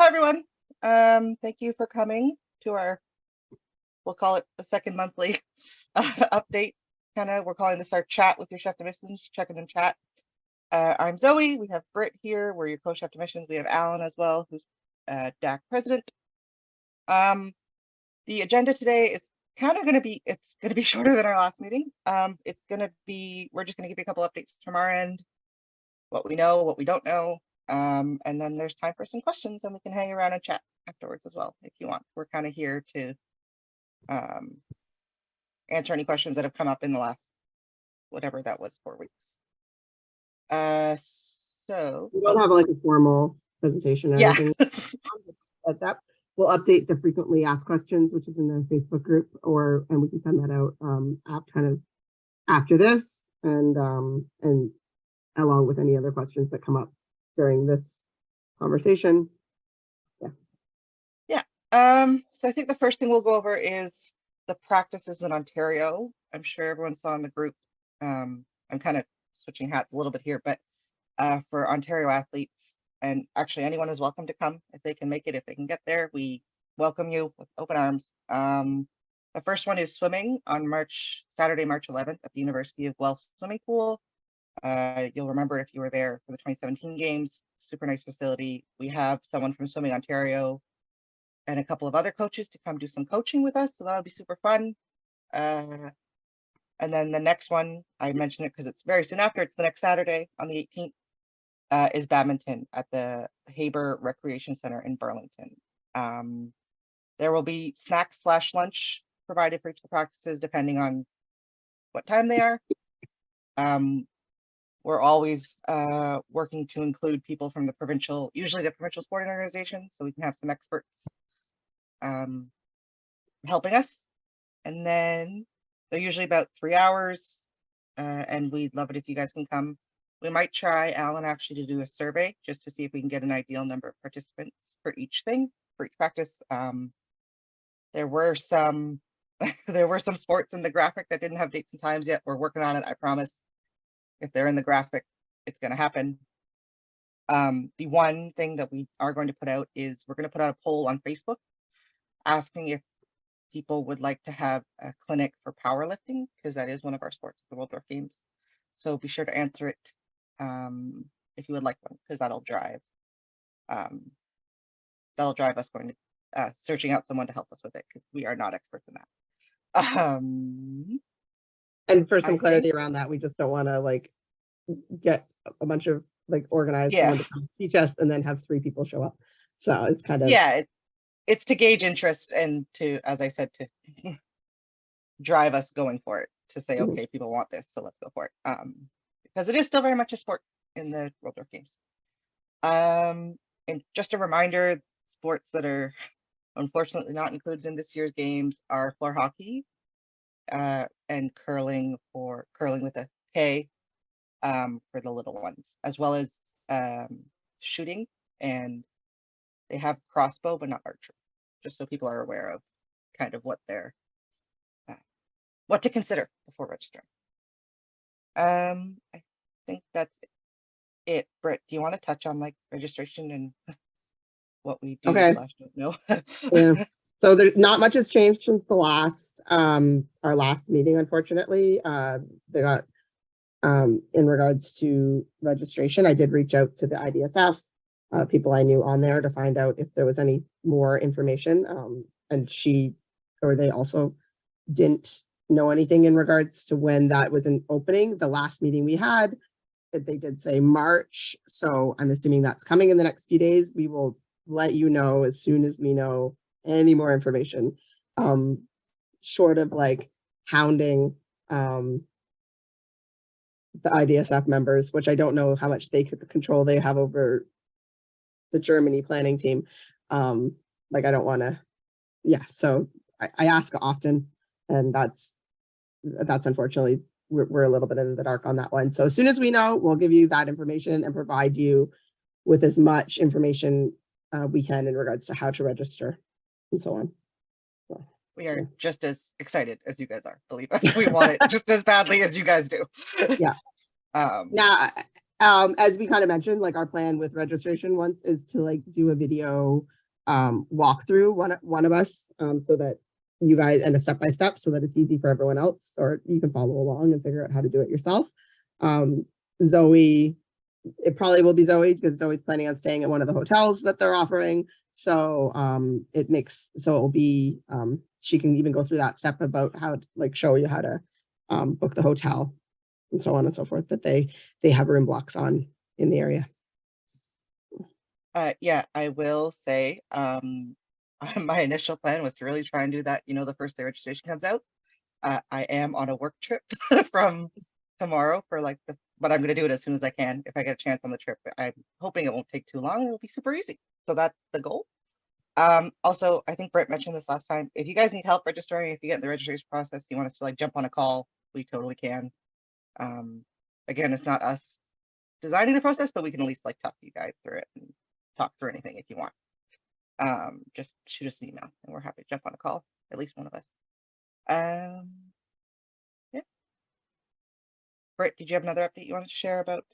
everyone. Thank you for coming to our, we'll call it the second monthly update. We're calling this our chat with your chef de missions, checking in chat. I'm Zoe. We have Brit here. We're your co-chef de missions. We have Allan as well, who's DAAC president. The agenda today is kind of going to be, it's going to be shorter than our last meeting. It's going to be, we're just going to give you a couple updates from our end, what we know, what we don't know. And then there's time for some questions and we can hang around and chat afterwards as well, if you want. We're kind of here to answer any questions that have come up in the last, whatever that was, 4 weeks. So we don't have like a formal presentation or anything. At that, we'll update the frequently asked questions, which is in the Facebook group, and we can send that out kind of after this, and along with any other questions that come up during this conversation. So I think the first thing we'll go over is the practices in Ontario. I'm sure everyone saw in the group. I'm kind of switching hats a little bit here, but for Ontario athletes, and actually anyone is welcome to come if they can make it, if they can get there. We welcome you with open arms. The first one is swimming on Saturday, March 11th at the University of Guelph swimming pool. You'll remember if you were there for the 2017 games. Super nice facility. We have someone from Swimming Ontario and a couple of other coaches to come do some coaching with us, so that'll be super fun. And then the next one, I mentioned it because it's very soon after, it's the next Saturday on the 18th, is badminton at the Haber Recreation Center in Burlington. There will be snacks / lunch provided for each of the practices, depending on what time they are. We're always working to include people from the provincial, usually the provincial sporting organization, so we can have some experts helping us. And then they're usually about 3 hours, and we'd love it if you guys can come. We might try, Allan, actually to do a survey just to see if we can get an ideal number of participants for each thing, for each practice. There were some sports in the graphic that didn't have dates and times yet. We're working on it, I promise. If they're in the graphic, it's going to happen. The one thing that we are going to put out is we're going to put out a poll on Facebook asking if people would like to have a clinic for powerlifting, because that is one of our sports at the Dwarf Games. So be sure to answer it if you would like one, because that'll drive us going to searching out someone to help us with it, because we are not experts in that. And for some clarity around that, we just don't want to like get a bunch of like organized someone to come teach us and then have 3 people show up. So it's kind of it's to gauge interest and to, as I said, to drive us going for it, to say, okay, people want this, so let's go for it. Because it is still very much a sport in the Dwarf Games. And just a reminder, sports that are unfortunately not included in this year's games are floor hockey and curling with a K for the little ones, as well as shooting, and they have crossbow but not archery, just so people are aware of kind of what they're what to consider before registering. I think that's it. Britt, do you want to touch on like registration and what we do? Okay. No. Yeah. So there's not much has changed since the last our last meeting, unfortunately. They got in regards to registration, I did reach out to the IDSF people I knew on there to find out if there was any more information, and they also didn't know anything in regards to when that was an opening. The last meeting we had, they did say March, so I'm assuming that's coming in the next few days. We will let you know as soon as we know any more information, short of like hounding the IDSF members, which I don't know how much control they have over the Germany planning team. Like I don't want to, so I ask often, and that's unfortunately, we're a little bit in the dark on that one. So as soon as we know, we'll give you that information and provide you with as much information we can in regards to how to register and so on. So, we are just as excited as you guys are, believe us. We want it just as badly as you guys do. Yeah. Now, As we kind of mentioned, like our plan with registration once is to like do a video walkthrough, one of us, so that you guys, and a step-by-step so that it's easy for everyone else, or you can follow along and figure out how to do it yourself. Zoe, it probably will be Zoe because Zoe's planning on staying at one of the hotels that they're offering. So it'll be, she can even go through that step about how to like show you how to book the hotel and so on and so forth that they have room blocks on in the area. Yeah, I will say my initial plan was to really try and do that, you know, the first day registration comes out. I am on a work trip from tomorrow for like but I'm going to do it as soon as I can. If I get a chance on the trip, I'm hoping it won't take too long. It'll be super easy. So that's the goal. Also, I think Brit mentioned this last time. If you guys need help registering, if you get in the registration process, you want us to like jump on a call, we totally can. Again, it's not us designing the process, but we can at least like talk to you guys through it and talk through anything if you want. Just shoot us an email and we're happy to jump on a call, at least one of us. Yeah. Britt, did you have another update you wanted to share about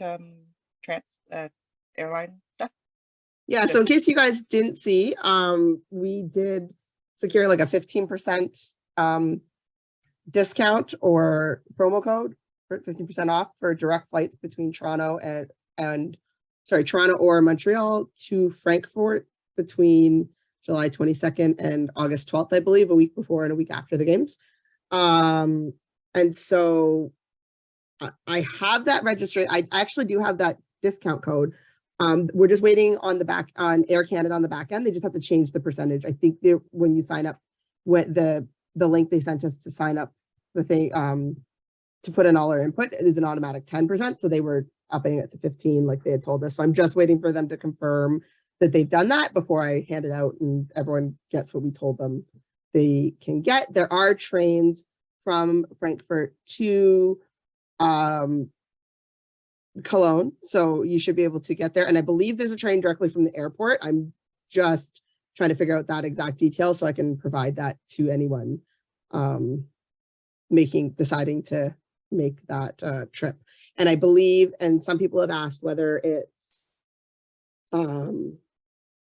airline stuff? Yeah, so in case you guys didn't see, we did secure like a 15% discount or promo code for 15% off for direct flights between Toronto Toronto or Montreal to Frankfurt between July 22nd and August 12th, I believe, a week before and a week after the games. And so I have that registered. I actually do have that discount code. We're just waiting on Air Canada on the back end. They just have to change the percentage. I think when you sign up, with the link they sent us to sign up, the thing to put in all our input, it is an automatic 10%. So they were upping it to 15 like they had told us. So I'm just waiting for them to confirm that they've done that before I hand it out and everyone gets what we told them they can get. There are trains from Frankfurt to Cologne, so you should be able to get there. And I believe there's a train directly from the airport. I'm just trying to figure out that exact detail so I can provide that to anyone deciding to make that trip. And I believe, and some people have asked whether it's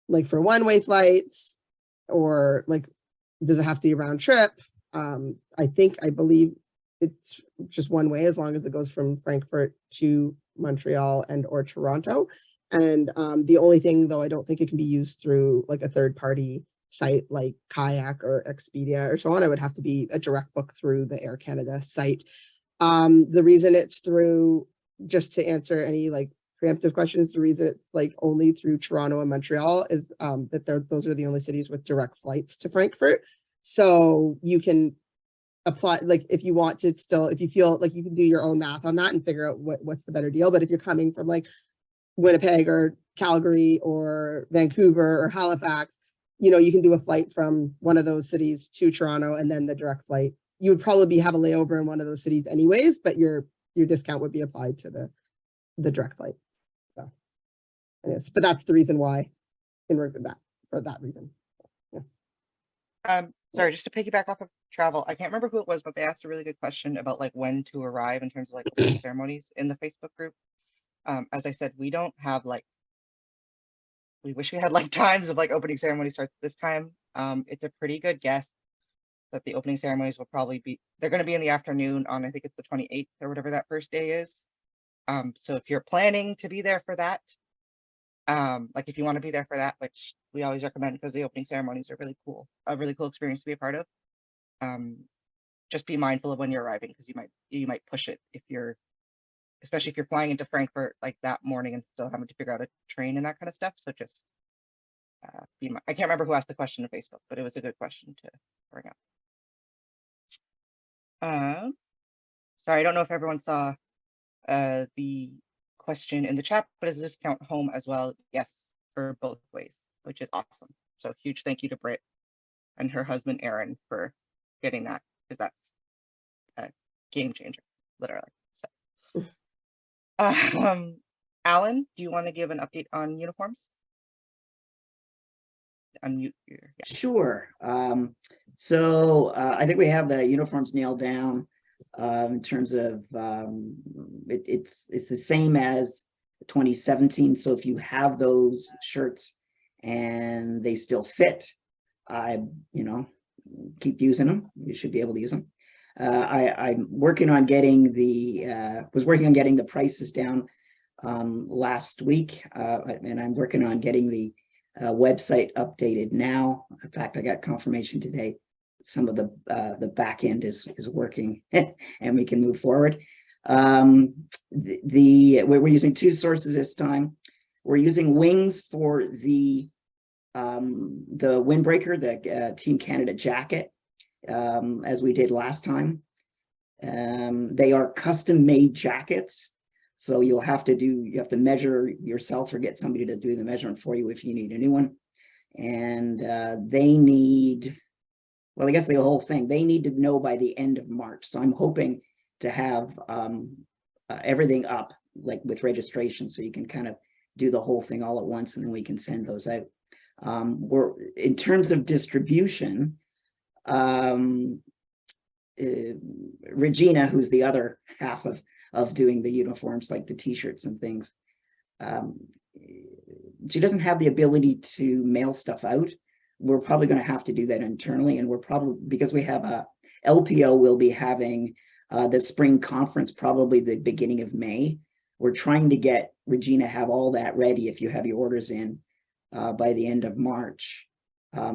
like for one-way flights or like, does it have to be a round trip? I believe it's just one way as long as it goes from Frankfurt to Montreal and or Toronto. And the only thing though, I don't think it can be used through like a third party site like Kayak or Expedia or so on. It would have to be a direct book through the Air Canada site. The reason it's through, just to answer any like preemptive questions, the reason it's like only through Toronto and Montreal is that those are the only cities with direct flights to Frankfurt. So you can apply, like if you want to still, if you feel like you can do your own math on that and figure out what's the better deal. But if you're coming from like Winnipeg or Calgary or Vancouver or Halifax, you know, you can do a flight from one of those cities to Toronto and then the direct flight. You would probably have a layover in one of those cities anyways, but your discount would be applied to the direct flight. So, yes, but that's the reason why, for that reason. Yeah. Sorry, just to piggyback off of travel, I can't remember who it was, but they asked a really good question about like when to arrive in terms of like opening ceremonies in the Facebook group. As I said, we don't have like, we wish we had like times of like opening ceremony starts this time. It's a pretty good guess that the opening ceremonies will probably be, they're going to be in the afternoon on, I think it's the 28th or whatever that first day is. So if you're planning to be there for that, like if you want to be there for that, which we always recommend because the opening ceremonies are really cool, a really cool experience to be a part of. Just be mindful of when you're arriving because you might push it if you're, especially if you're flying into Frankfurt like that morning and still having to figure out a train and that kind of stuff. So just I can't remember who asked the question on Facebook, but it was a good question to bring up. Sorry, I don't know if everyone saw the question in the chat, but is the discount home as well? Yes, for both ways, which is awesome. So huge thank you to Brit and her husband Aaron for getting that, because that's a game changer, literally. So, Allan, do you want to give an update on uniforms? Unmute your, yeah. Sure. So I think we have the uniforms nailed down in terms of it's the same as 2017. So if you have those shirts and they still fit, keep using them. You should be able to use them. I'm working on getting the prices down last week, and I'm working on getting the website updated now. In fact, I got confirmation today some of the back end is working and we can move forward. We're using two sources this time. We're using Wings for the windbreaker, the Team Canada jacket, as we did last time. They are custom made jackets, so you have to measure yourself or get somebody to do the measurement for you if you need a new one. And they need, well, I guess the whole thing, they need to know by the end of March. So I'm hoping to have everything up, like with registration, so you can kind of do the whole thing all at once, and then we can send those out. We're in terms of distribution, Regina, who's the other half of doing the uniforms, like the t-shirts and things, she doesn't have the ability to mail stuff out. We're probably going to have to do that internally, and we're probably, because we have a LPO, we'll be having the spring conference probably the beginning of May. We're trying to get Regina have all that ready if you have your orders in by the end of March,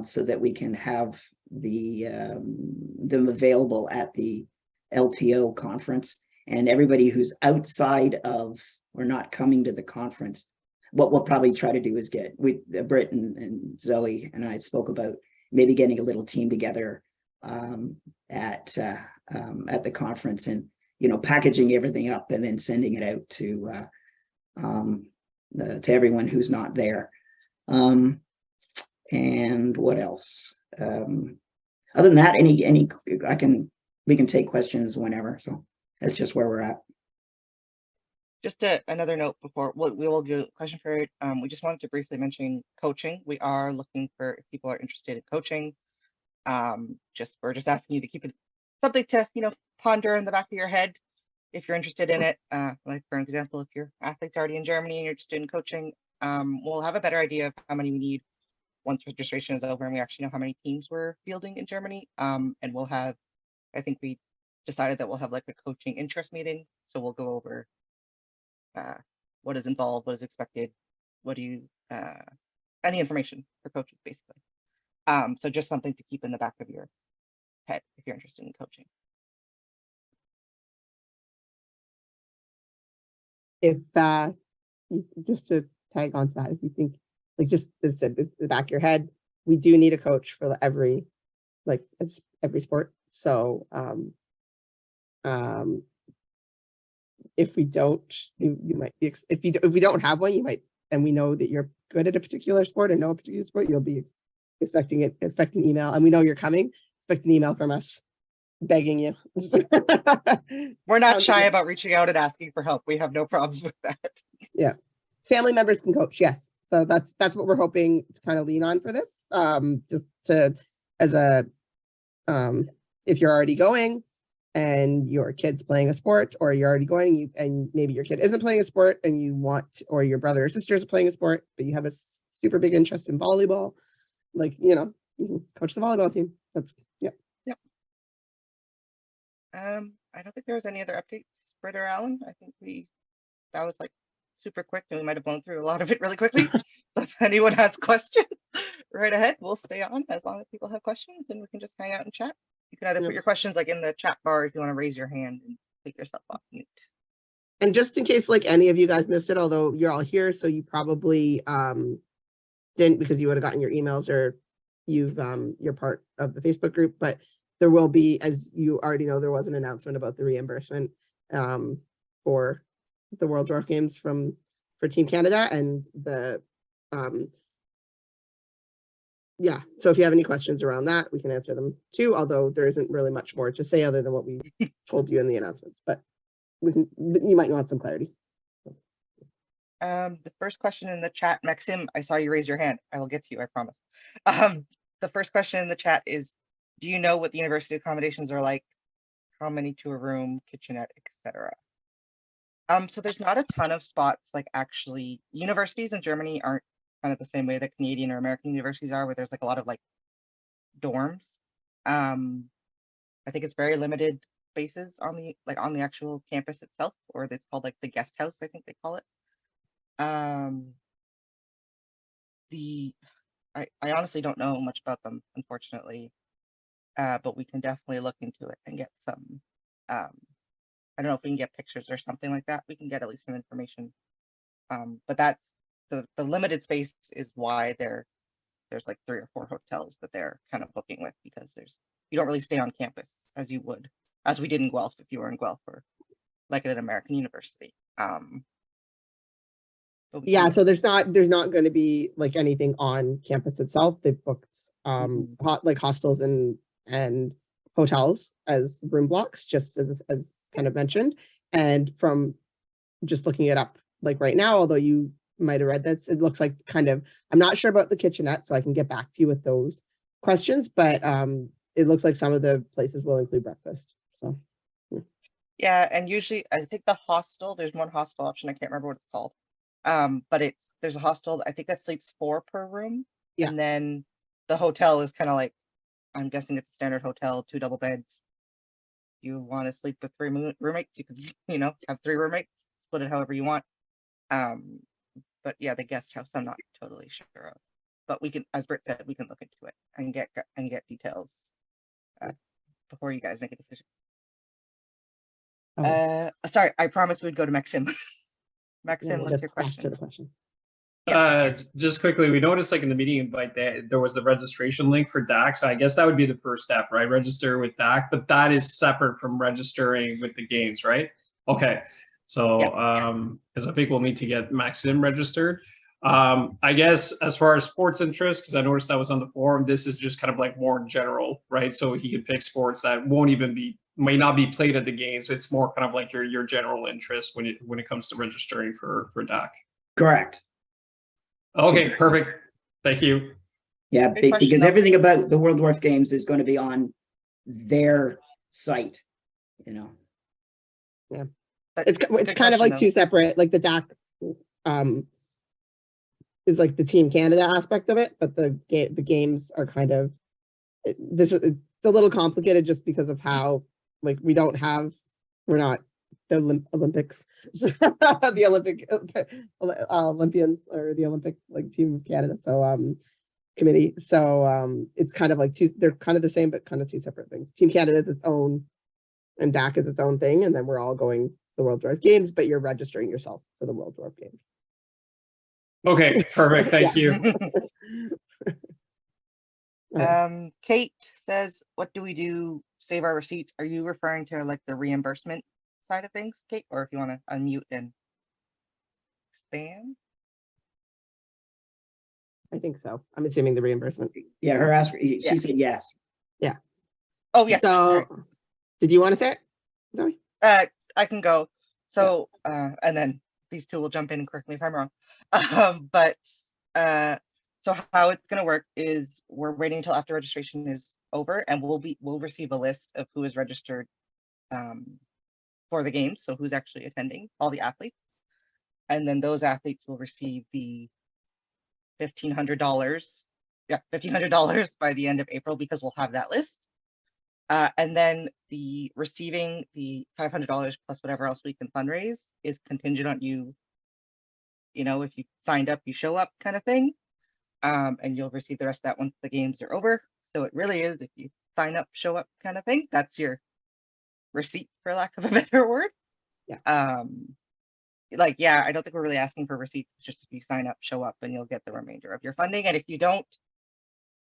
so that we can have them available at the LPO conference. And everybody who's outside of or not coming to the conference, what we'll probably try to do is Brit and Zoe and I spoke about maybe getting a little team together at the conference, and packaging everything up and then sending it out to everyone who's not there. And what else? Other than that, we can take questions whenever. So that's just where we're at. Just another note before we will do a question period. We just wanted to briefly mention coaching. We are looking for, if people are interested in coaching. We're just asking you to keep it something to ponder in the back of your head if you're interested in it. Like for example, if your athlete's already in Germany and you're interested in coaching, we'll have a better idea of how many we need once registration is over and we actually know how many teams we're fielding in Germany. And we'll have, I think we decided that we'll have like a coaching interest meeting. So we'll go over what is involved, what is expected, any information for coaches basically. So just something to keep in the back of your head if you're interested in coaching. If just to tag on to that, if you think, like just as I said, the back of your head, we do need a coach for every sport. So if we don't, you might be, if we don't have one, you might, and we know that you're good at a particular sport and know a particular sport, you'll be expecting email, and we know you're coming, expect an email from us begging you. We're not shy about reaching out and asking for help. We have no problems with that. Yeah, family members can coach. Yes, so that's what we're hoping to kind of lean on for this. Just to as a if you're already going and your kid's playing a sport, or you're already going and maybe your kid isn't playing a sport and you want, or your brother or sister is playing a sport, but you have a super big interest in volleyball, you can coach the volleyball team. That's Yep. I don't think there was any other updates, Brit or Allan. I think that was like super quick, and we might have blown through a lot of it really quickly. So if anyone has questions, right ahead. We'll stay on as long as people have questions, and we can just hang out and chat. You can either put your questions in the chat bar if you want to raise your hand and take yourself off mute. And just in case any of you guys missed it, although you're all here, so you probably didn't, because you would have gotten your emails, or you're part of the Facebook group, but there will be, as you already know, there was an announcement about the reimbursement for the World Dwarf Games for Team Canada, and so if you have any questions around that, we can answer them too, although there isn't really much more to say other than what we told you in the announcements, but you might want some clarity. The first question in the chat, Maxim, I saw you raise your hand. I will get to you, I promise. The first question in the chat is, do you know what the university accommodations are like? How many to a room, kitchenette, etc.? So there's not a ton of spots, like actually, universities in Germany aren't kind of the same way that Canadian or American universities are, where there's like a lot of like dorms. I think it's very limited spaces on the actual campus itself, or it's called like the guest house, I think they call it. I honestly don't know much about them, unfortunately, but we can definitely look into it and get some. I don't know if we can get pictures or something like that. We can get at least some information. But that's the limited space is why there's like 3 or 4 hotels that they're kind of booking with, because you don't really stay on campus as we did in Guelph if you were in Guelph or like at an American university. Yeah, so there's not going to be like anything on campus itself. They've booked like hostels and hotels as room blocks, just as kind of mentioned. And from just looking it up like right now, although you might have read that, it looks like kind of, I'm not sure about the kitchenette, so I can get back to you with those questions, but it looks like some of the places will include breakfast. So yeah, and usually I think the hostel, there's one hostel option, I can't remember what it's called. But there's a hostel, I think that sleeps 4 per room. Yeah. And then the hotel is kind of like, I'm guessing it's a standard hotel, 2 double beds. You want to sleep with 3 roommates, you can, have 3 roommates, split it however you want. But yeah, the guest house, I'm not totally sure of. But we can, as Brit said, we can look into it and get details before you guys make a decision. Sorry, I promised we'd go to Maxim. Maxim, what's your question? Back to the question. Just quickly, we noticed like in the meeting invite there was the registration link for DAAC. So I guess that would be the first step, right? Register with DAAC, but that is separate from registering with the games, right? Okay. So because I think we'll need to get Maxim registered. I guess as far as sports interest, because I noticed that was on the forum, this is just kind of like more in general, right? So he could pick sports that may not be played at the games. It's more kind of like your general interest when it comes to registering for DAAC. Correct. Okay, perfect. Thank you. Yeah, because everything about the World Dwarf Games is going to be on their site, Yeah. It's kind of like 2 separate, like the DAAC is like the Team Canada aspect of it, but the games are kind of, it's a little complicated just because of how, like, we're not the Olympics, the Olympians or the Olympic like Team of Canada, so committee. So it's kind of like they're kind of the same, but kind of 2 separate things. Team Canada is its own, and DAAC is its own thing, and then we're all going to the World Dwarf Games, but you're registering yourself for the World Dwarf Games. Okay, perfect. Thank you. Kate says, what do we do? Save our receipts. Are you referring to like the reimbursement side of things, Kate? Or if you want to unmute and expand? I think so. I'm assuming the reimbursement. Yeah, her ask. She said yes. Yeah. Oh yeah. So, did you want to say it? Sorry. I can go. So, and then these 2 will jump in and correct me if I'm wrong. So how it's going to work is we're waiting until after registration is over, and we'll receive a list of who is registered for the games. So who's actually attending, all the athletes, and then those athletes will receive the $1,500. Yeah, $1,500 by the end of April, because we'll have that list. And then receiving the $500 plus whatever else we can fundraise is contingent on you. If you signed up, you show up, kind of thing. And you'll receive the rest of that once the games are over. So it really is, if you sign up, show up, kind of thing. That's your receipt, for lack of a better word. Yeah. I don't think we're really asking for receipts. It's just if you sign up, show up, and you'll get the remainder of your funding. And if you don't,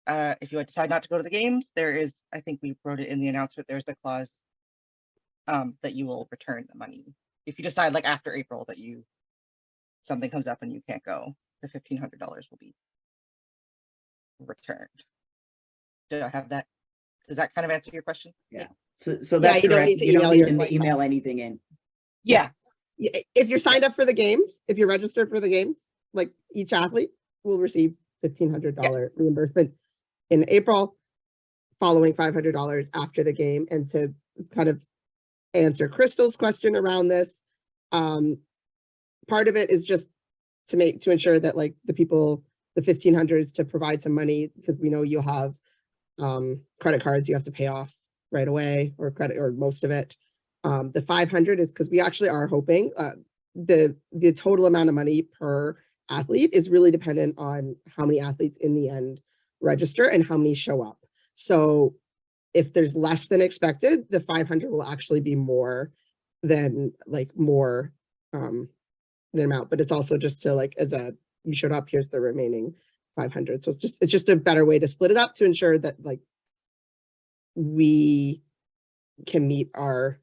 if you decide not to go to the games, there is, I think we wrote it in the announcement, there's the clause that you will return the money. If you decide like after April that something comes up and you can't go, the $1,500 will be returned. Did I have that? Does that kind of answer your question? Yeah. So that's you don't correct. need to You don't email need to email anything in. Yeah. If you're signed up for the games, if you're registered for the games, like each athlete will receive $1,500 reimbursement in April, following $500 after the game. And to kind of answer Crystal's question around this, Part of it is just to ensure that like the people, the 1,500s, to provide some money, because we know you'll have credit cards you have to pay off right away, or credit, or most of it. The 500 is because we actually are hoping the total amount of money per athlete is really dependent on how many athletes in the end register and how many show up. So if there's less than expected, the 500 will actually be more than the amount, but it's also just to like, as a, you showed up, here's the remaining 500. So it's just a better way to split it up to ensure that like we can meet our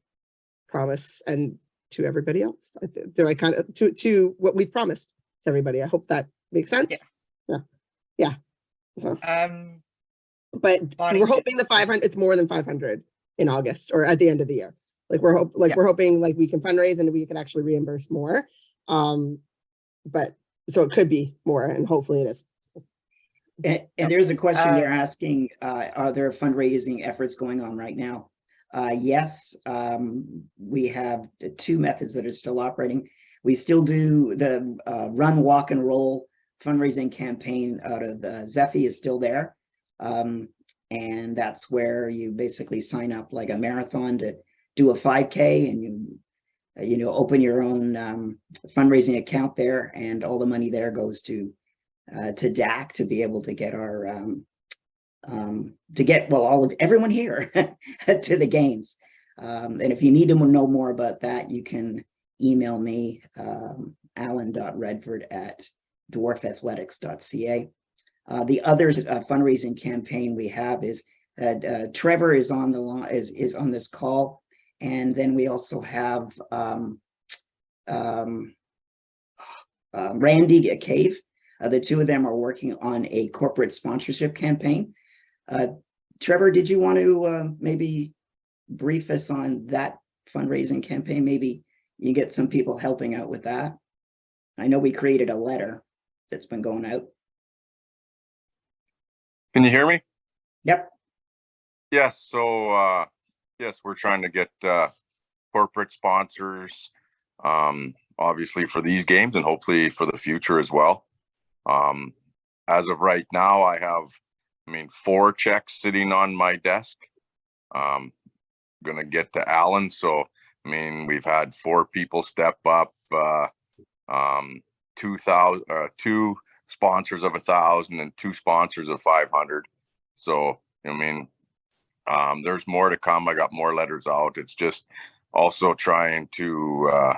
promise and to everybody else. Do I kind of to what we've promised to everybody? I hope that makes sense. Yeah. So but Bonnie, we're hoping the 500, it's more than 500 in August or at the end of the year. Like we're hoping like we can fundraise and we can actually reimburse more. But so it could be more, and hopefully it is. And there's a question you're asking, are there fundraising efforts going on right now? Yes, we have 2 methods that are still operating. We still do the run, walk, and roll fundraising campaign out of Zephy is still there. And that's where you basically sign up like a marathon to do a 5K, and you open your own fundraising account there, and all the money there goes to DAAC to be able to get our everyone here to the games. And if you need to know more about that, you can email me, allan.redford@dwarfathletics.ca. The other fundraising campaign we have is Trevor is on the line, is on this call. And then we also have Randy Cave. The 2 of them are working on a corporate sponsorship campaign. Trevor, did you want to maybe brief us on that fundraising campaign? Maybe you get some people helping out with that. I know we created a letter that's been going out. Can you hear me? Yep. Yes. So, yes, we're trying to get corporate sponsors, obviously for these games and hopefully for the future as well. As of right now, I have, 4 checks sitting on my desk. Going to get to Allan. So, we've had 4 people step up, 2 sponsors of 1,000 and 2 sponsors of 500. So, there's more to come. I got more letters out. It's just also trying to,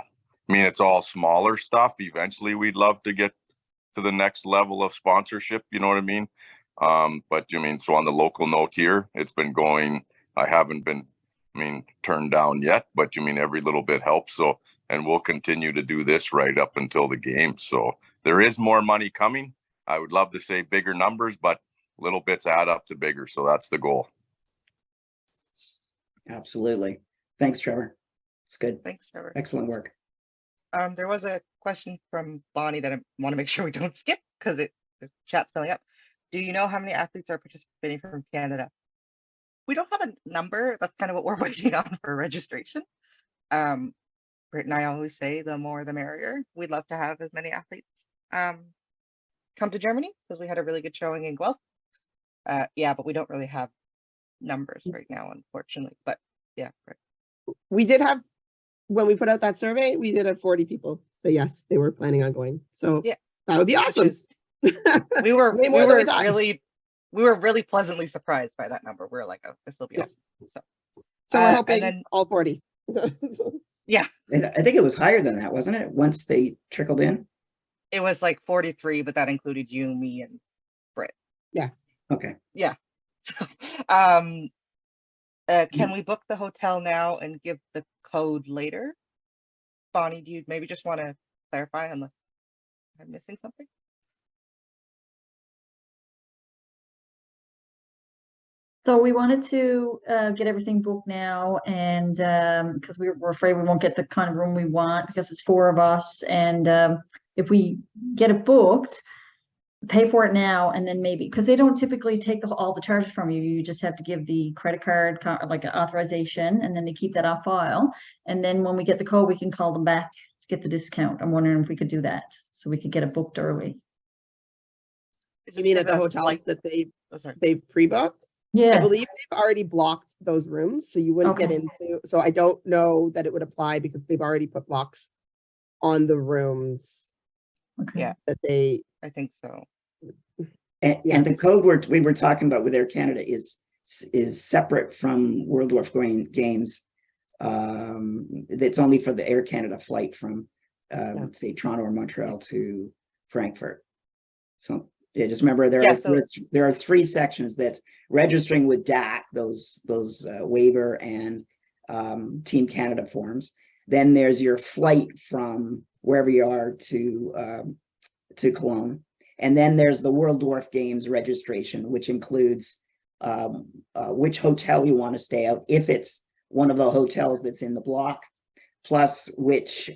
it's all smaller stuff. Eventually we'd love to get to the next level of sponsorship, you know what I mean? But so on the local note here, it's been going, I haven't been, turned down yet, but every little bit helps. So, and we'll continue to do this right up until the game. So there is more money coming. I would love to say bigger numbers, but little bits add up to bigger. So that's the goal. Absolutely. Thanks, Trevor. It's good. Thanks, Trevor. Excellent work. There was a question from Bonnie that I want to make sure we don't skip because the chat's filling up. Do you know how many athletes are participating from Canada? We don't have a number. That's kind of what we're waiting on for registration. Brit and I always say the more the merrier. We'd love to have as many athletes come to Germany because we had a really good showing in Guelph. Yeah, but we don't really have numbers right now, unfortunately. But yeah, Brit. We did have, when we put out that survey, we did have 40 people say yes, they were planning on going. So yeah, that would be awesome. We were Way more than we thought. we were really pleasantly surprised by that number. We were like, oh, this will be awesome. So we're hoping all 40. Yeah. I think it was higher than that, wasn't it? Once they trickled in? It was like 43, but that included you, me, and Brit. Yeah. Okay. Yeah. So, can we book the hotel now and give the code later? Bonnie, do you maybe just want to clarify unless I'm missing something? So we wanted to get everything booked now, and because we're afraid we won't get the kind of room we want because it's 4 of us, and if we get it booked, pay for it now, and then maybe, because they don't typically take all the charges from you. You just have to give the credit card, like an authorization, and then they keep that on file. And then when we get the code, we can call them back get the discount. I'm wondering if we could do that, so we could get it booked early. Is You this mean for at the hotels like, that oh, sorry. they've pre-booked? I Yeah, believe they've already blocked those rooms, so you wouldn't get Okay. into, so I don't know that it would apply because they've already put blocks on the rooms okay. Yeah. that they, I think so. And, Yeah. and the code we were talking about with Air Canada is separate from World Dwarf Games. That's only for the Air Canada flight from, say, Toronto or Montreal to Frankfurt. So yeah, just remember there are 3 sections that's registering with DAAC, those waiver and Team Canada forms. Then there's your flight from wherever you are to Cologne. And then there's the World Dwarf Games registration, which includes which hotel you want to stay at, if it's one of the hotels that's in the block, plus which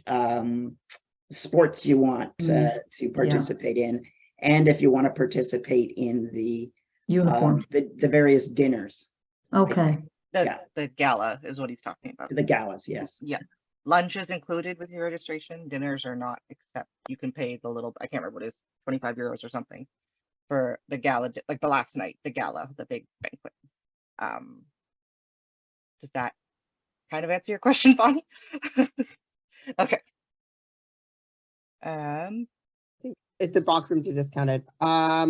sports you want to participate in, and if you want to participate in the Uniform. the various dinners. Okay. The gala is what he's talking about. The galas, yes. Yeah. Lunch is included with your registration. Dinners are not, except you can pay the little, I can't remember what it is, 25 euros or something for the gala, like the last night, the gala, the big banquet. Does that kind of answer your question, Bonnie? Okay. if the block rooms are discounted. I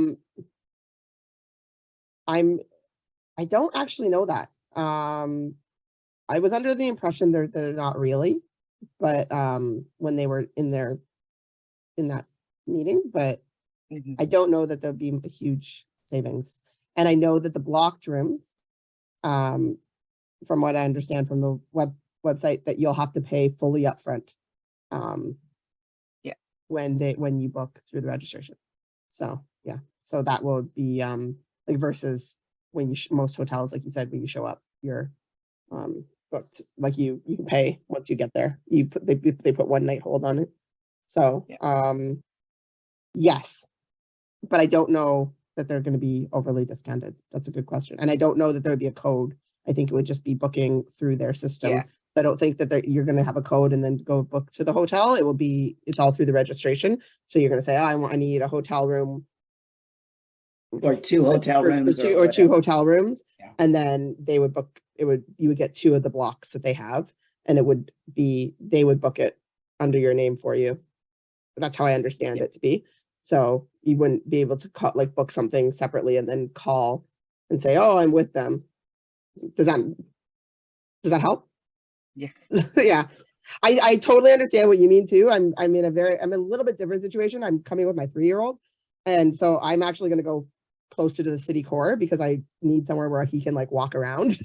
don't actually know that. I was under the impression they're not really, but when they were in that meeting, but Mhm. I don't know that there'll be a huge savings. And I know that the blocked rooms, from what I understand from the website, that you'll have to pay fully upfront. Yeah. When you book through the registration. So yeah, so that will be like versus when most hotels, like you said, when you show up, you're booked, like you can pay once you get there. They put 1 night hold on it. So yes, but I don't know that they're going to be overly discounted. That's a good question. And I don't know that there would be a code. I think it would just be booking through their system. Yeah. I don't think that you're going to have a code and then go book to the hotel. It's all through the registration. So you're going to say, oh, I need a hotel room. Or 2 hotel rooms. Or 2 hotel rooms. Yeah. And then they would book, you would get 2 of the blocks that they have. And they would book it under your name for you. That's how I understand it to be. So you wouldn't be able to book something separately and then call and say, oh, I'm with them. Does that help? Yeah. Yeah. I totally understand what you mean too. I'm in I'm a little bit different situation. I'm coming with my 3-year-old. And so I'm actually going to go closer to the city core because I need somewhere where he can walk around.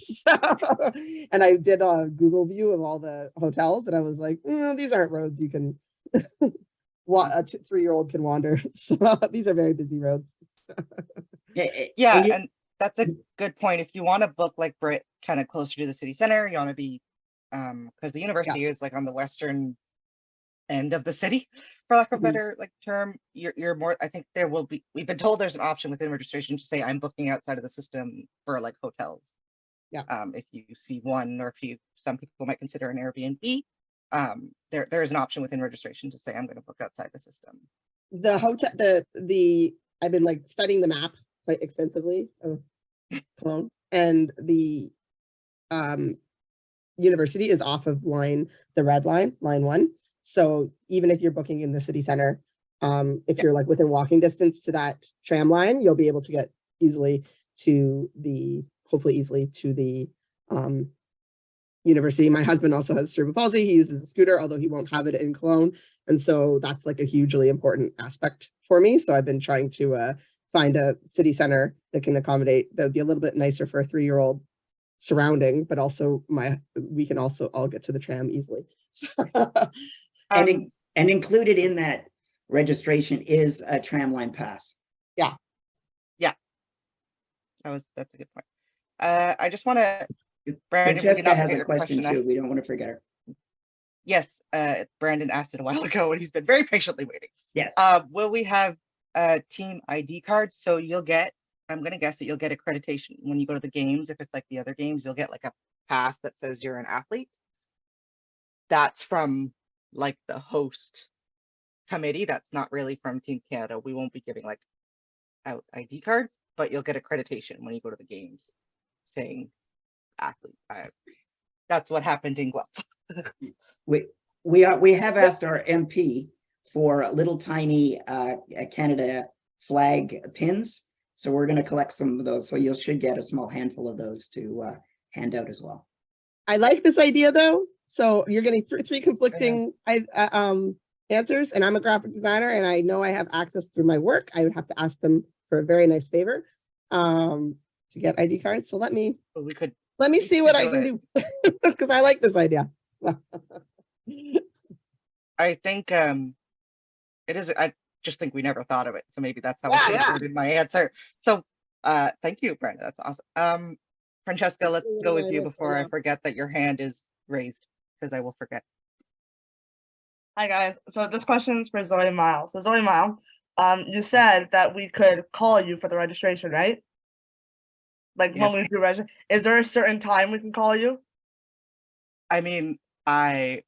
And I did a Google view of all the hotels and I was like, these aren't roads you can, a 3-year-old can wander. So these are very busy roads. Yeah, and that's a good point. If you want to book like Brit kind of closer to the city center, you want to be because the university is on the western end of the city, for lack of a better term. You're more, I think we've been told there's an option within registration to say I'm booking outside of the system for hotels. Yeah. If you see one, or some people might consider an Airbnb, there is an option within registration to say I'm going to book outside the system. The hotel, I've been studying the map quite extensively of Cologne, and the university is off of the red line 1. So even if you're booking in the city center, if you're within walking distance to that tram line, you'll be able to get hopefully easily to the university. My husband also has cerebral palsy. He uses a scooter, although he won't have it in Cologne. And so that's a hugely important aspect for me. So I've been trying to find a city center that can accommodate, that would be a little bit nicer for a 3-year-old surrounding, but also we can also all get to the tram easily. And included in that registration is a tramline pass. Yeah. That's a good point. I just want to, Brandon, Jessica has a question too. We don't want to forget her. Yes, Brandon asked it a while ago and he's been very patiently waiting. Yes. Will we have team ID cards? So I'm going to guess that you'll get accreditation when you go to the games. If it's like the other games, you'll get a pass that says you're an athlete. That's from like the host committee that's not really from Team Canada, we won't be giving like out ID cards, but you'll get accreditation when you go to the games saying athlete. That's what happened in Guelph. We have asked our MP for little tiny Canada flag pins. So we're going to collect some of those. So you should get a small handful of those to hand out as well. I like this idea though. So you're getting three conflicting answers, and I'm a graphic designer and I know I have access through my work. I would have to ask them for a very nice favor to get ID cards. So let me see what I can do because I like this idea. I think it is. I just think we never thought of it, so maybe that's how I included my answer. So thank you, Brenda. That's awesome. Francesca, let's go with you before I forget that your hand is raised, because I will forget. Hi guys. So this question is for Zoe Miles. So Zoe Miles, you said that we could call you for the registration, right? Like when we do register, is there a certain time we can call you? I mean, I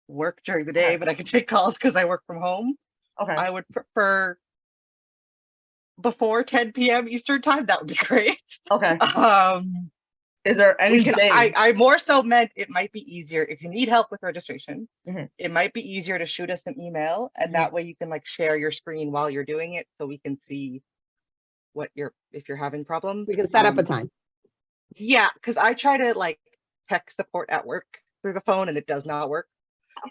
work during the day, but I can take calls because I work from home. Okay. I would prefer before 10 p.m. Eastern time. That would be great. Okay. Is there any day? I more so meant it might be easier if you need help with registration. Mm-hmm. It might be easier to shoot us an email, and that way you can like share your screen while you're doing it, so we can see what if you're having problems. We can set up a time. Yeah, because I try to like tech support at work through the phone, and it does not work.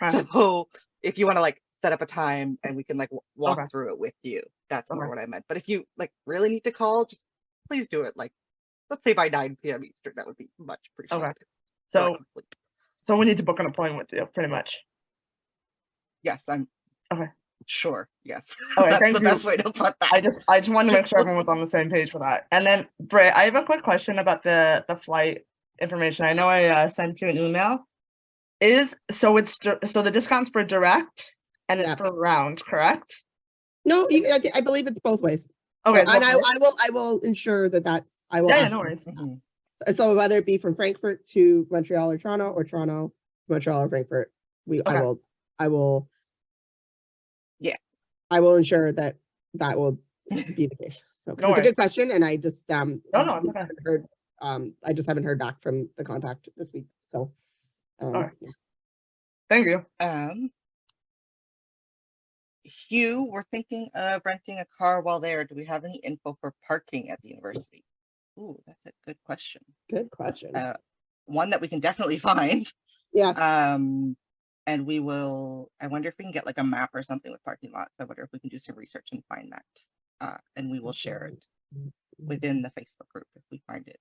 Okay. So if you want to like set up a time and we can like walk through it with you, that's more what I meant. But if you like really need to call, just please do it like, let's say by 9 p.m. Eastern. That would be much appreciated. Okay. So we need to book an appointment with you, pretty much. Yes, I'm sure. Yes. Okay, That's the best way to put that. I just wanted to make sure everyone was on the same page for that. And then Brit, I have a quick question about the flight information. I know I sent you an email. So the discount's for direct and it's for round, correct? No, I believe it's both ways. Okay. So, and I will ensure that I will. Yeah, no worries. So whether it be from Frankfurt to Montreal or Toronto to Montreal or Frankfurt, I will ensure that will be the case. So it's a good question, and I just it's okay. I just haven't heard back from the contact this week. So thank you. Hugh, we're thinking of renting a car while there. Do we have any info for parking at the university? Ooh, that's a good question. Good question. One that we can definitely find. Yeah. And we will, I wonder if we can get like a map or something with parking lots. I wonder if we can do some research and find that. And we will share it within the Facebook group if we find it.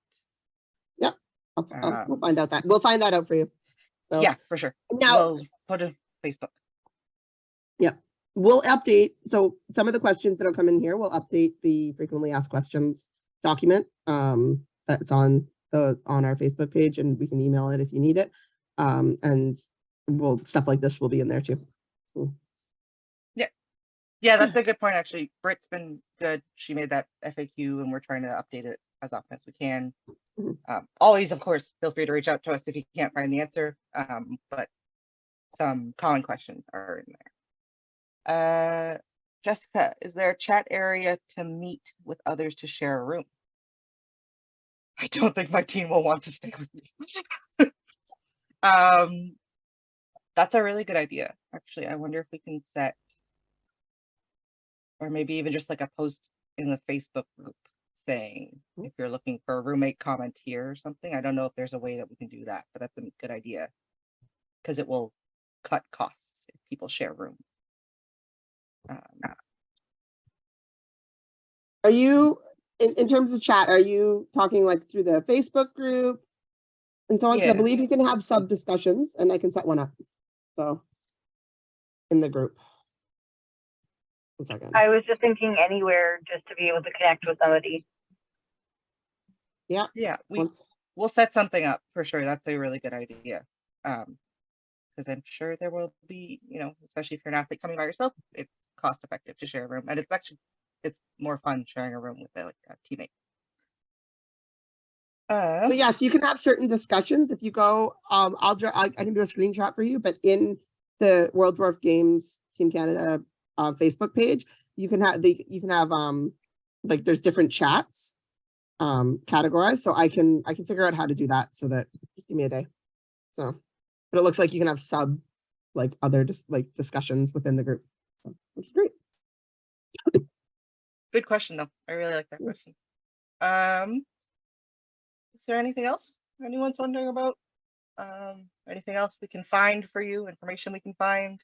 Yeah, we'll find out that. We'll find that out for you. So, yeah, for sure. Now, we'll put a Facebook. Yeah, we'll update. So some of the questions that'll come in here, we'll update the frequently asked questions document that's on our Facebook page, and we can email it if you need it. And stuff like this will be in there too. Yeah, that's a good point. Actually, Brit's been good. She made that FAQ, and we're trying to update it as often as we can. Always, of course, feel free to reach out to us if you can't find the answer. But some common questions are in there. Jessica, is there a chat area to meet with others to share a room? I don't think my team will want to stay with me. That's a really good idea. Actually, I wonder if we can set, or maybe even just like a post in the Facebook group saying, if you're looking for a roommate, comment here or something. I don't know if there's a way that we can do that, but that's a good idea because it will cut costs if people share rooms. Are you, in terms of chat, are you talking like through the Facebook group and so on? Because I believe you can have sub discussions, and I can set one up. So in the group. 1 second. I was just thinking anywhere just to be able to connect with somebody. Yeah. Yeah, we'll set something up for sure. That's a really good idea. Because I'm sure there will be, especially if you're an athlete coming by yourself, it's cost effective to share a room, and it's more fun sharing a room with a teammate. But yes, you can have certain discussions. If you go, I can do a screenshot for you, but in the World Dwarf Games Team Canada Facebook page, you can have like there's different chats categorized, so I can figure out how to do that, so that just give me a day. So, but it looks like you can have like other discussions within the group, so, which is great. Good question though. I really like that question. Is there anything else anyone's wondering about? Anything else we can find for you? Information we can find?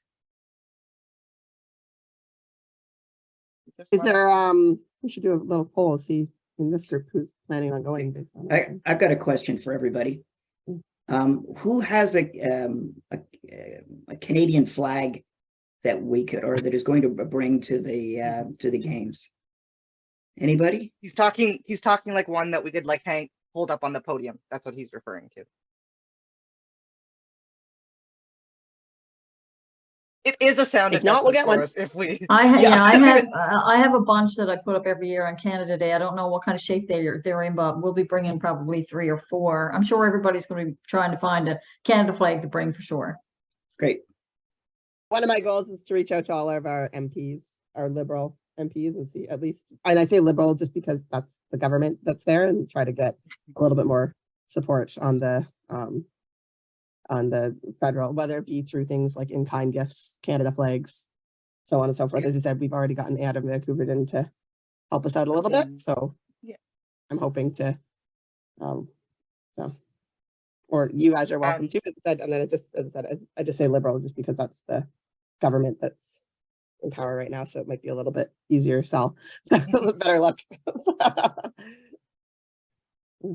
Is there we should do a little poll, see in this group who's planning on going based on that. I've got a question for everybody. Who has a Canadian flag that we could, or that is going to bring to the games? Anybody? He's talking like one that we could like hold up on the podium. That's what he's referring to. It is a sound. If not, we'll get one. If we, I have a bunch that I put up every year on Canada Day. I don't know what kind of shape they're in, but we'll be bringing probably 3 or 4. I'm sure everybody's going to be trying to find a Canada flag to bring for sure. Great. One of my goals is to reach out to all of our MPs, our Liberal MPs, and see at least, and I say Liberal just because that's the government that's there, and try to get a little bit more support on the federal, whether it be through things like in-kind gifts, Canada flags, so on and so forth. As I said, we've already gotten Adam Vancouver in to help us out a little bit, so yeah, I'm hoping to, or you guys are welcome to. And then I just say Liberal just because that's the government that's in power right now, so it might be a little bit easier sell. So better luck.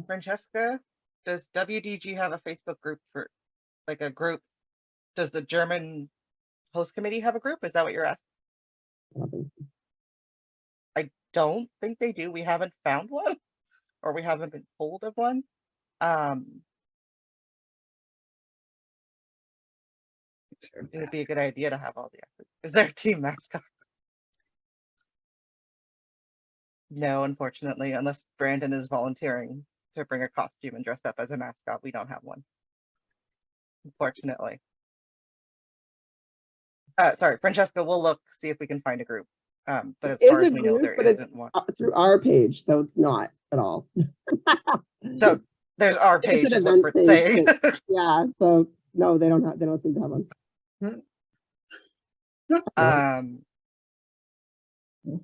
Francesca, does WDG have a Facebook group for like a group? Does the German host committee have a group? Is that what you're asking? I don't think they do. We haven't found one, or we haven't been told of one. It would be a good idea to have all the athletes. Is there a team mascot? No, unfortunately, unless Brandon is volunteering to bring a costume and dress up as a mascot, we don't have one. Unfortunately. Sorry, Francesca, we'll look, see if we can find a group. But as far as we know, there isn't one. Through our page, so it's not at all. So there's our page, is what we're saying. Yeah, so no, they don't seem to have one. I'm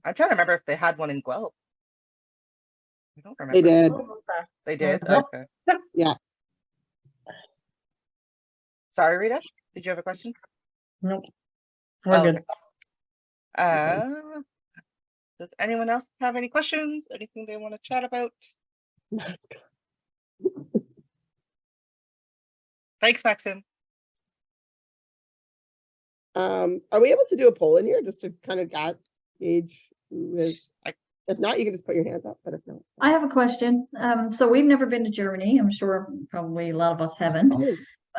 trying to remember if they had one in Guelph. I don't remember. They did. They did? Okay. Yeah. Sorry, Rita, did you have a question? Nope. We're good. Does anyone else have any questions? Anything they want to chat about? Thanks, Maxim. Are we able to do a poll in here just to kind of gauge who is? If not, you can just put your hands up. But if not, I have a question. So we've never been to Germany. I'm sure probably a lot of us haven't.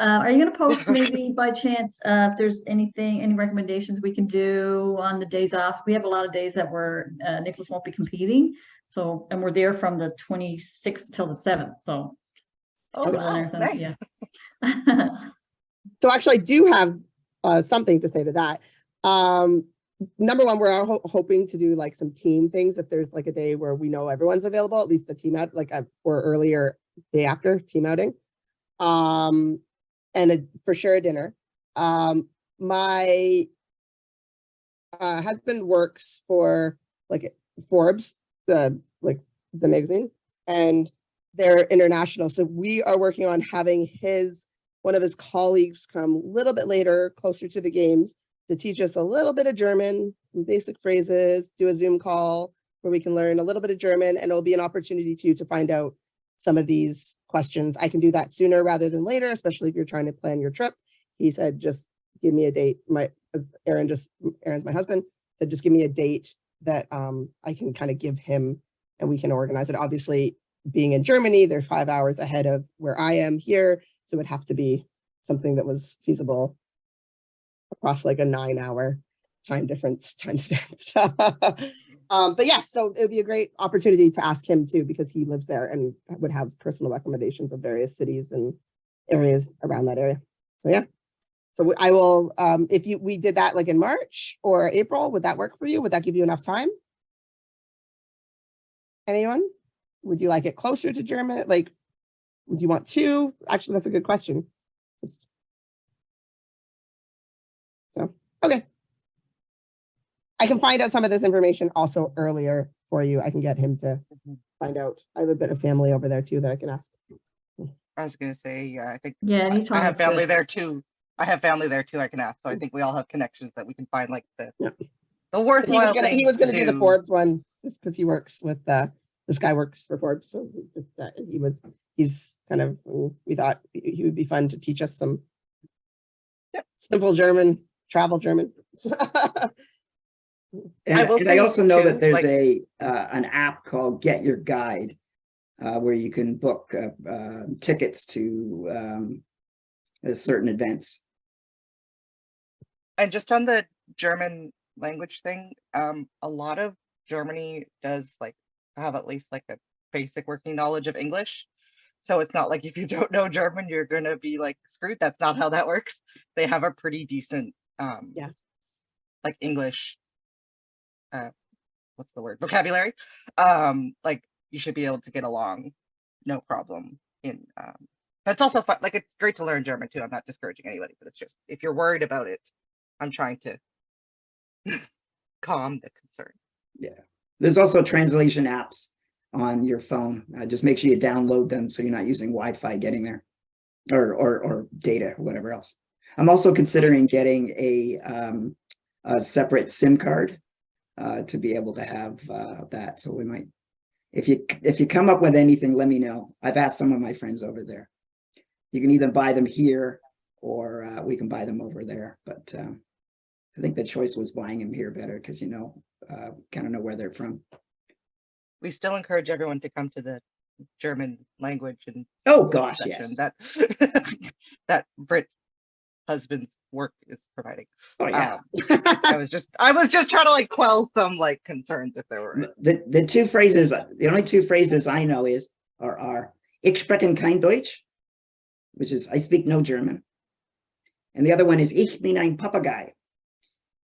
Are you going to post maybe by chance if there's any recommendations we can do on the days off? We have a lot of days that Nicholas won't be competing. So, and we're there from the 26th till the 7th. So, nice. Yeah. So actually, I do have something to say to that. Number one, we're hoping to do like some team things. If there's like a day where we know everyone's available, at least a team out, like or earlier day after team outing. And for sure a dinner. My husband works for like Forbes, the magazine, and they're international. So we are working on having one of his colleagues come a little bit later, closer to the games, to teach us a little bit of German, some basic phrases, do a Zoom call where we can learn a little bit of German, and it'll be an opportunity to find out some of these questions. I can do that sooner rather than later, especially if you're trying to plan your trip. He said, just give me a date. Aaron's my husband, said, just give me a date that I can kind of give him and we can organize it. Obviously, being in Germany, they're 5 hours ahead of where I am here. So it would have to be something that was feasible across like a 9-hour time span. So, but yes, so it would be a great opportunity to ask him too, because he lives there and would have personal recommendations of various cities and areas around that area. So yeah, So I will, if we did that like in March or April, would that work for you? Would that give you enough time? Anyone? Would you like it closer to German? Like, would you want two? Actually, that's a good question. So, okay. I can find out some of this information also earlier for you. I can get him to find out. I have a bit of family over there too that I can ask. I was gonna say, yeah, I think Yeah, I anytime have is family good. there too. I have family there too. I can ask. So I think we all have connections that we can find like the Yeah. the worthwhile He was gonna things do the do. Forbes one just because he works with this guy works for Forbes. So he's kind of, we thought he would be fun to teach us some simple German, travel German. And will and I say also know too, that there's like- an app called Get Your Guide, where you can book tickets to certain events. And just on the German language thing, a lot of Germany does like have at least like a basic working knowledge of English. So it's not like if you don't know German, you're gonna be like screwed. That's not how that works. They have a pretty decent Yeah. like English what's the word, vocabulary. Like you should be able to get along no problem in but it's also fun, like it's great to learn German too. I'm not discouraging anybody, but it's just if you're worried about it, I'm trying to calm the concern. Yeah. There's also translation apps on your phone. Just make sure you download them so you're not using Wi-Fi getting there, or data or whatever else. I'm also considering getting a separate SIM card to be able to have that. So we might, if you come up with anything, let me know. I've asked some of my friends over there. You can either buy them here or we can buy them over there. But I think the choice was buying them here better because kind of know where they're from. We still encourage everyone to come to the German language and Oh gosh, session yes. that that Brit's husband's work is providing. Oh yeah. I was just trying to like quell some like concerns if there were. The two phrases, the only two phrases I know are "Ich spreche kein Deutsch," which is I speak no German, and the other one is "Ich bin ein Papagei,"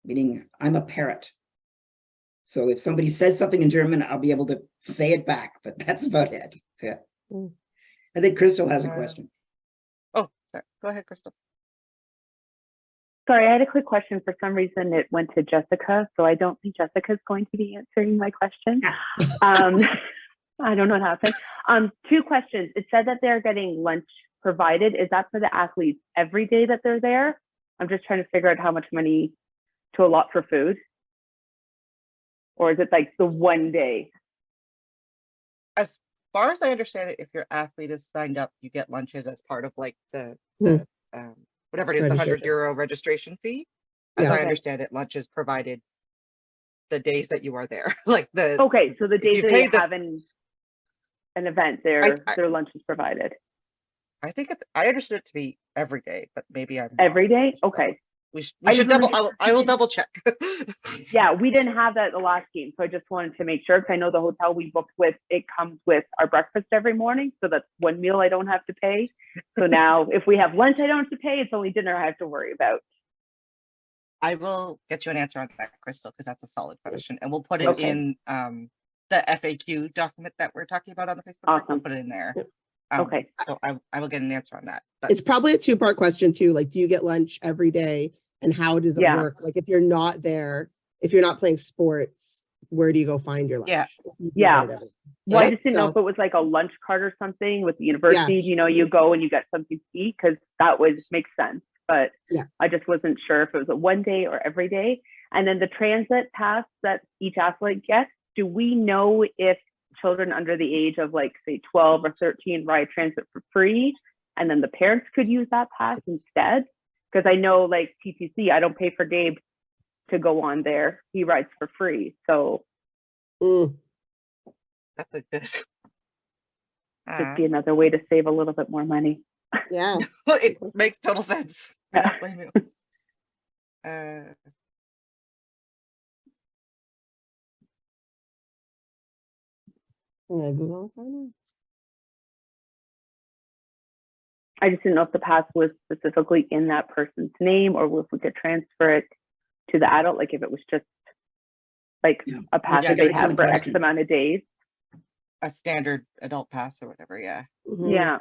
meaning I'm a parrot. So if somebody says something in German, I'll be able to say it back, but that's about it. Yeah. I think Crystal has a question. Oh, sorry. Go ahead, Crystal. Sorry, I had a quick question. For some reason, it went to Jessica, so I don't think Jessica's going to be answering my question. I don't know what happened. Two questions. It said that they're getting lunch provided. Is that for the athletes every day that they're there? I'm just trying to figure out how much money to allot for food. Or is it like the one day? As far as I understand it, if your athlete is signed up, you get lunches as part of like the whatever it is, the €100 registration fee. As I understand it, lunch is provided the days that you are there. Like okay, so the days that they have an event, their lunch is provided. I think I understood it to be every day, but maybe I'm every day. Okay. We should double. I will double check. Yeah, we didn't have that at the last game, so I just wanted to make sure because I know the hotel we booked with, it comes with our breakfast every morning, so that's one meal I don't have to pay. So now, if we have lunch, I don't have to pay. It's only dinner I have to worry about. I will get you an answer on that, Crystal, because that's a solid question, and we'll put it in the FAQ document that we're talking about on the Facebook. Awesome. We'll put it in there. Okay. So I will get an answer on that. But it's probably a two-part question too. Like, do you get lunch every day? And how does it work? Like, if you're not there, if you're not playing sports, where do you go find your lunch? Yeah. Well, I just didn't know if it was like a lunch card or something with the university. You go and you get something to eat because that makes sense. But I just wasn't sure if it was a one day or every day. And then the transit pass that each athlete gets, do we know if children under the age of like say 12 or 13 ride transit for free, and then the parents could use that pass instead? Because I know like TTC, I don't pay for Gabe to go on there. He rides for free. So that's a good. Just be another way to save a little bit more money. Yeah. It makes total sense. I don't blame you. I just didn't know if the pass was specifically in that person's name or if we could transfer it to the adult, like if it was just like a pass that they that's a have good for X question. amount of days. A standard adult pass or whatever, yeah. Mhm. Yeah.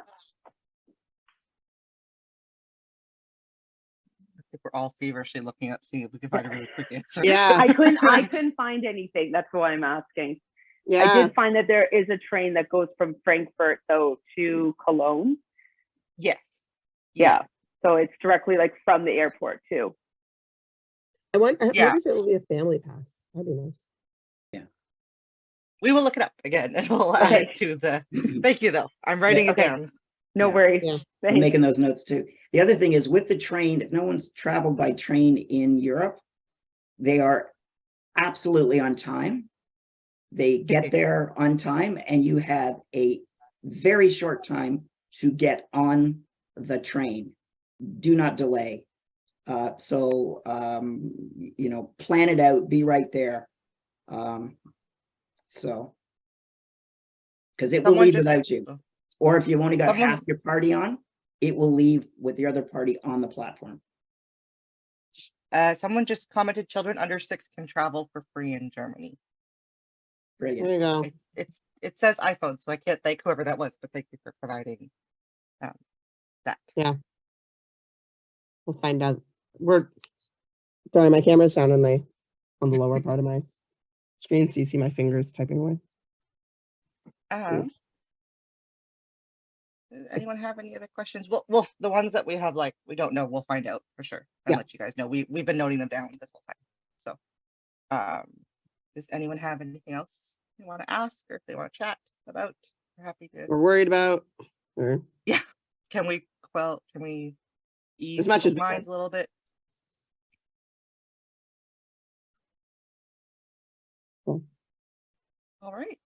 I think we're all feverishly looking up, seeing if we can find a really quick answer. Yeah. I couldn't find anything. That's why I'm asking. I Yeah. did find that there is a train that goes from Frankfurt though to Cologne. Yes. Yeah. So it's directly like from the airport too. I wonder Yeah. if it will be a family pass. That'd be nice. We will look it up again and we'll add Okay. it to the, thank you though. I'm writing it Okay. down. No Yeah. worries. Yeah. I'm Thanks. making those notes too. The other thing is with the train, if no one's traveled by train in Europe, they are absolutely on time. They get there on time and you have a very short time to get on the train. Do not delay. So, you know, plan it out, be right there. So, because it will Someone leave just- without you. Or if you've only got Someone- half your party on, it will leave with the other party on the platform. Someone just commented children under 6 can travel for free in Germany. Brilliant. There you go. It says iPhone, so I can't thank whoever that was, but thank you for providing that. Yeah. We'll find out. Sorry, my camera's down on the lower part of my screen, so you see my fingers typing away. Yes. Does anyone have any other questions? Well, the ones that we have, like, we don't know, we'll find out for sure and Yeah. let you guys know. We've been noting them down this whole time. So, does anyone have anything else they want to ask or if they want to chat about? We're happy to. We're worried about, or Can we ease As much as people's we can. minds a little bit? Cool. All right.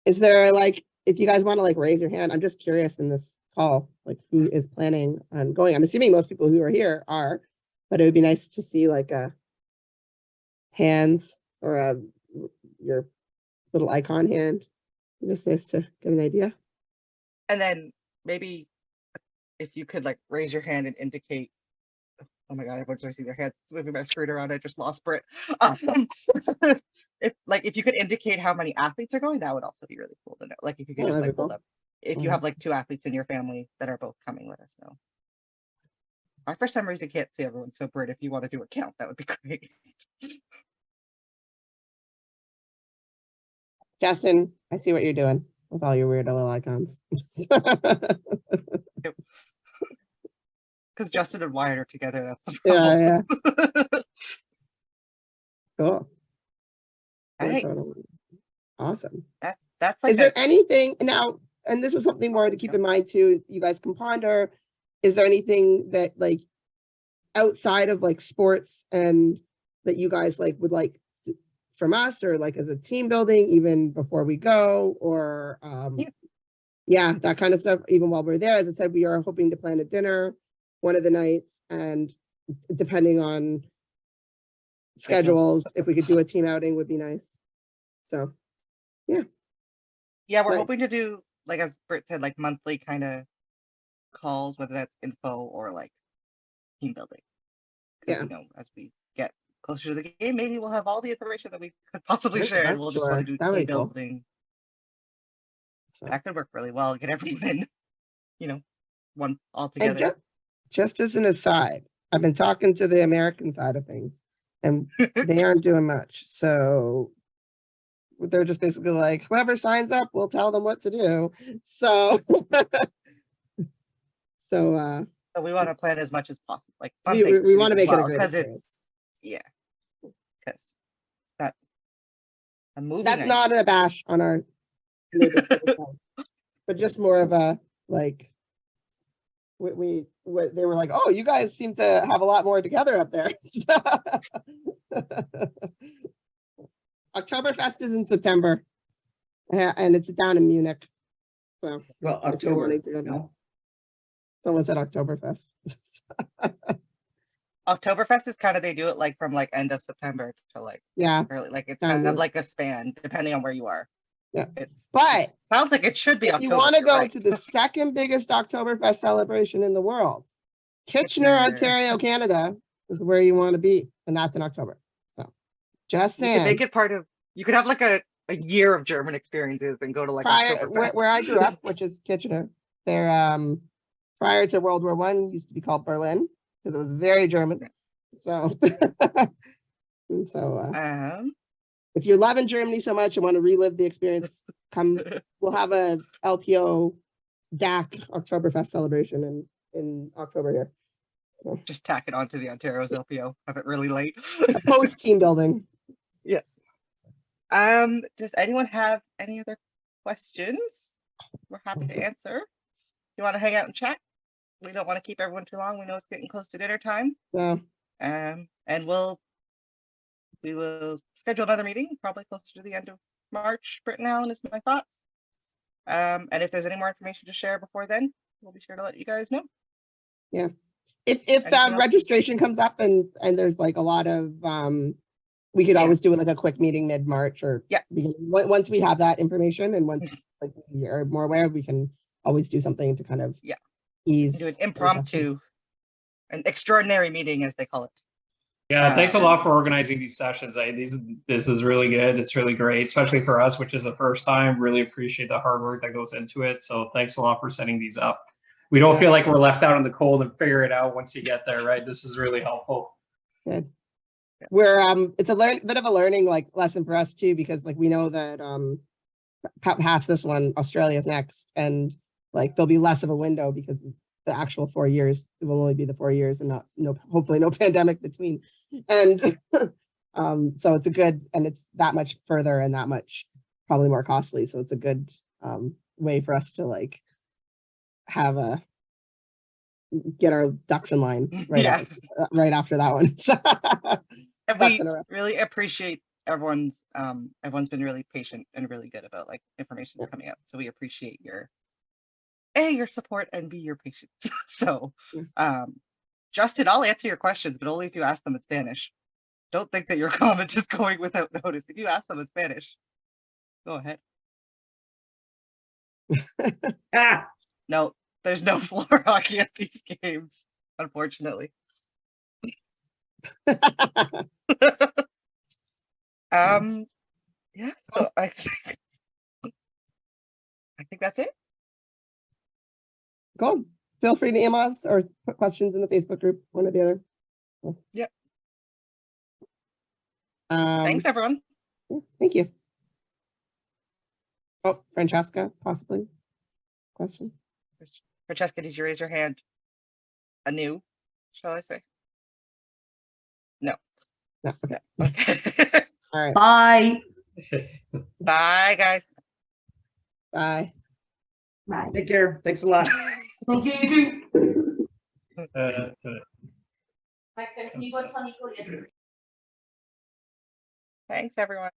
is there like, if you guys want to like raise your hand, I'm just curious in this call, like who is planning on going? I'm assuming most people who are here are, but it would be nice to see like a hands or your little icon hand. Just nice to get an idea. And then maybe if you could like raise your hand and indicate, oh my God, everyone's raising their hands. It's moving my screen around. I just lost Brit. If you could indicate how many athletes are going, that would also be really cool to know. Like if you could Oh, just that'd like be hold cool. up. If you have like 2 athletes in your family that are both coming, let us know. I for some reason can't see everyone. So Brit, if you want to do a count, that would be great. Justin, I see what you're doing with all your weird little icons. Because Justin and Wyatt are together. That's the problem. Yeah. Cool. Hey, Awesome. that's like Is there anything now, and this is something more to keep in mind too, you guys can ponder, is there anything that like outside of like sports and that you guys like would like from us or like as a team building even before we go or yeah, that kind of stuff even while we're there? As I said, we are hoping to plan a dinner one of the nights, and depending on schedules, if we could do a team outing would be nice. So yeah, we're Like- hoping to do, like as Britt said, like monthly kind of calls, whether that's info or like team building. 'Cause, Yeah. you know, as we get closer to the game, maybe we'll have all the information that we could possibly That's- share, and that's we'll just want to sure. do That would team be cool. building. So. That could work really well. Get everyone in, you know, one all And together. just as an aside, I've been talking to the American side of things, and they aren't doing much. So they're just basically like, whoever signs up, we'll tell them what to do. So, so So we want to plan as much as possible. Like we want to make it a great because experience. it's because that a movie. That's night. not a bash on our, but just more of a like. They were like, oh, you guys seem to have a lot more together up there. Oktoberfest is in September, and it's down in Munich. So Well, if you're October, wanting to go to- no? someone said Oktoberfest. Oktoberfest is kind of, they do it like from like end of September to like Yeah, early, like it's down kind of in- like a span depending on where you are. But sounds like it should be if October. you want to you're go right. to the second biggest Oktoberfest celebration in the world, Kitchener, Kitchener. Ontario, Canada is where you want to be, and that's in October. So just You saying. could make it part of, you could have like a year of German experiences and go to like Oktoberfest. Where I grew up, which is Kitchener, they're prior to World War I used to be called Berlin because it was very German. So if you're loving Germany so much and want to relive the experience, come. We'll have a LPO DAAC Oktoberfest celebration in October here. So, just tack it onto the Ontario's LPO. Have it really late. post team building. Yeah. Does anyone have any other questions? We're happy to answer. You want to hang out and chat? We don't want to keep everyone too long. We know it's getting close to dinner time. Yeah. And we will schedule another meeting probably closer to the end of March. Brit and Allan is my thoughts. And if there's any more information to share before then, we'll be sure to let you guys know. Yeah. If registration comes up and there's like a lot of we could always do like a quick meeting mid-March or once we have that information and once like we are more aware, we can always do something to kind of ease. Do an impromptu, an extraordinary meeting as they call it. Yeah, thanks a lot for organizing these sessions. This is really good. It's really great, especially for us, which is the first time. Really appreciate the hard work that goes into it. So thanks a lot for setting these up. We don't feel like we're left out in the cold and figure it out once you get there, right? This is really helpful. Good. We're it's a bit of a learning like lesson for us too, because like we know that past this one, Australia's next, and like there'll be less of a window because the actual 4 years, it will only be the 4 years and hopefully no pandemic between. And so it's a good, and it's that much further and that much probably more costly. So it's a good way for us to like get our ducks in line right after that one. So, and we really appreciate everyone's been really patient and really good about like information coming up. So we appreciate your support and your patience. So Justin, I'll answer your questions, but only if you ask them in Spanish. Don't think that your comment is going without notice. If you ask them in Spanish, go ahead. No, there's no floor hockey at these games, unfortunately. Yeah, so I think that's it. Cool. Feel free to email us or put questions in the Facebook group, one or the other. Yep. Thanks, everyone. Thank you. Oh, Francesca, possibly. Question. Francesca, did you raise your hand anew, shall I say? No. No. Okay. No. Okay. All right. Bye. Bye, guys. Bye. Bye. Take care. Thanks a lot. Thank you. Thanks, everyone.